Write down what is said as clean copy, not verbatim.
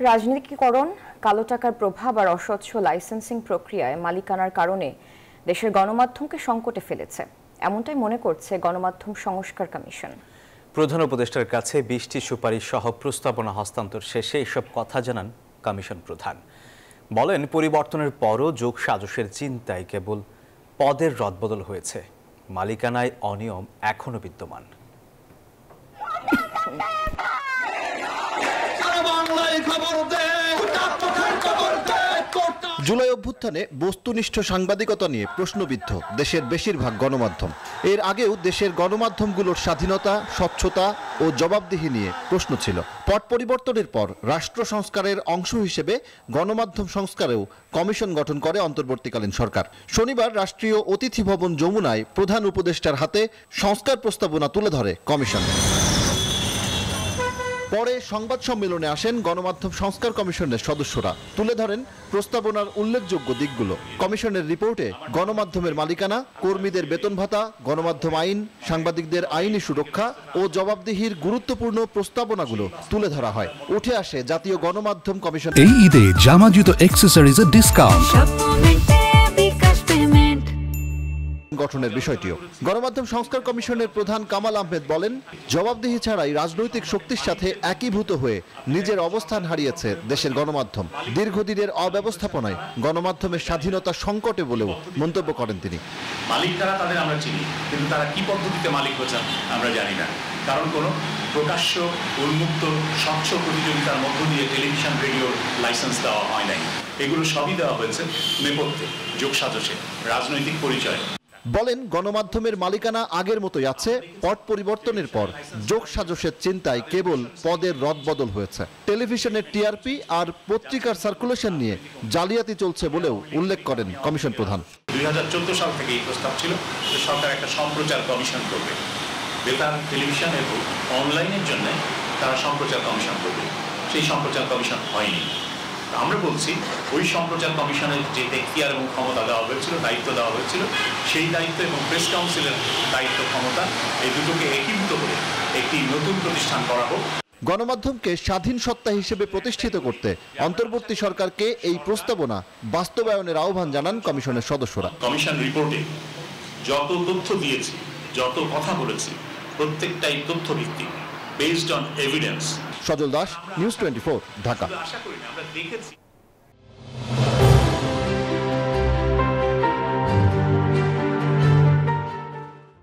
রাজনীতিকরণ, কালো টাকার প্রভাব আর অস্বচ্ছ লাইসেন্সিং প্রক্রিয়ায় মালিকানার কারণে দেশের গণমাধ্যমকে সংকটে ফেলেছে, এমনটাই মনে করছে গণমাধ্যম সংস্কার কমিশন। প্রধান উপদেষ্টার কাছে ২০টি সুপারিশ সহ প্রস্তাবনা হস্তান্তর শেষে এসব কথা জানান কমিশন প্রধান। বলেন, পরিবর্তনের পরও যোগসাজশের চিন্তায় কেবল পদের রদবদল হয়েছে, মালিকানায় অনিয়ম এখনো বিদ্যমান। জুলাই অভ্যুত্থানে বস্তুনিষ্ঠ সাংবাদিকতা নিয়ে প্রশ্নবিদ্ধ দেশের বেশিরভাগ গণমাধ্যম। এর আগেও দেশের গণমাধ্যমগুলোর স্বাধীনতা, স্বচ্ছতা ও জবাবদিহি নিয়ে প্রশ্ন ছিল। পট পরিবর্তনের পর রাষ্ট্র সংস্কারের অংশ হিসেবে গণমাধ্যম সংস্কারেও কমিশন গঠন করে অন্তর্বর্তীকালীন সরকার। শনিবার রাষ্ট্রীয় অতিথি ভবন যমুনায় প্রধান উপদেষ্টার হাতে সংস্কার প্রস্তাবনা তুলে ধরে কমিশন। পরে সংবাদ সম্মেলনে আসেন গণমাধ্যম সংস্কার কমিশনের সদস্যরা, তুলে ধরেন প্রস্তাবনার উল্লেখযোগ্য দিকগুলো। কমিশনের রিপোর্টে গণমাধ্যমের মালিকানা, কর্মীদের বেতন ভাতা, গণমাধ্যম আইন, সাংবাদিকদের আইনি সুরক্ষা ও জবাবদিহির গুরুত্বপূর্ণ প্রস্তাবনাগুলো তুলে ধরা হয়। উঠে আসে জাতীয় গণমাধ্যম কমিশন। এই ঈদে জামা জুতো অ্যাক্সেসরিজের ডিসকাউন্ট গঠনের বিষয়টিও। গণমাধ্যম সংস্কার কমিশনের প্রধান কামাল আহমেদ বলেন, জবাবদিহি ছাড়াই রাজনৈতিক শক্তির সাথে একীভূত হয়ে নিজের অবস্থান হারিয়েছে দেশের গণমাধ্যম। দীর্ঘদিনের অব্যবস্থাপনায় গণমাধ্যমের স্বাধীনতা সংকটে বলেও মন্তব্য করেন তিনি। মালিক তারা, তাদের আমরা চিনি, কিন্তু তারা কি পদ্ধতিতে মালিক হচ্ছেন আমরা জানি না। কারণ কোনো প্রকাশ্য, উন্মুক্ত, স্বচ্ছ প্রতিযোগিতার মধ্য দিয়ে টেলিভিশন, রেডিওর লাইসেন্স দেওয়া হয় নাই। এগুলো সবই দেওয়া হয়েছে নেপথ্যে, যোগসাজশে, রাজনৈতিক পরিচয়। বলেন, গণমাধ্যমের মালিকানা আগের মতোই আছে, পট পরিবর্তনের পর যোগসাজশের চিন্তায় কেবল পদের রদবদল হয়েছে। টেলিভিশনের টিআরপি আর পত্রিকার সার্কুলেশন নিয়ে জালিয়াতি চলছে বলেও উল্লেখ করেন কমিশন প্রধান। 2014 সাল থেকে এই প্রস্তাব ছিল যে সরকার একটা সম্প্রচার কমিশন করবে, বেতার, টেলিভিশন এবং অনলাইনের জন্য তারা সম্প্রচার কমিশন করবে। সেই সম্প্রচার কমিশন হয়নি। আমরা বলছি, ওই সম্প্রচার কমিশনের যে এখতিয়ার এবং ক্ষমতা দেওয়া হয়েছিল, দায়িত্ব দেওয়া হয়েছিল, সেই দায়িত্ব এবং প্রেস কাউন্সিলের দায়িত্ব ক্ষমতা, এই দুটোকে একীভূত করে একটি নতুন প্রতিষ্ঠান করা হোক। গণমাধ্যমকে স্বাধীন সত্তা হিসেবে প্রতিষ্ঠিত করতে অন্তর্বর্তী সরকারকে এই প্রস্তাবনা বাস্তবায়নের আহ্বান জানান কমিশনের সদস্যরা। কমিশন রিপোর্টে যত তথ্য দিয়েছি, যত কথা বলেছি, প্রত্যেকটাই তথ্যভিত্তিক, based on evidence. Sajal Das, news 24, Dhaka. আশা করি না, আমরা দেখেছি।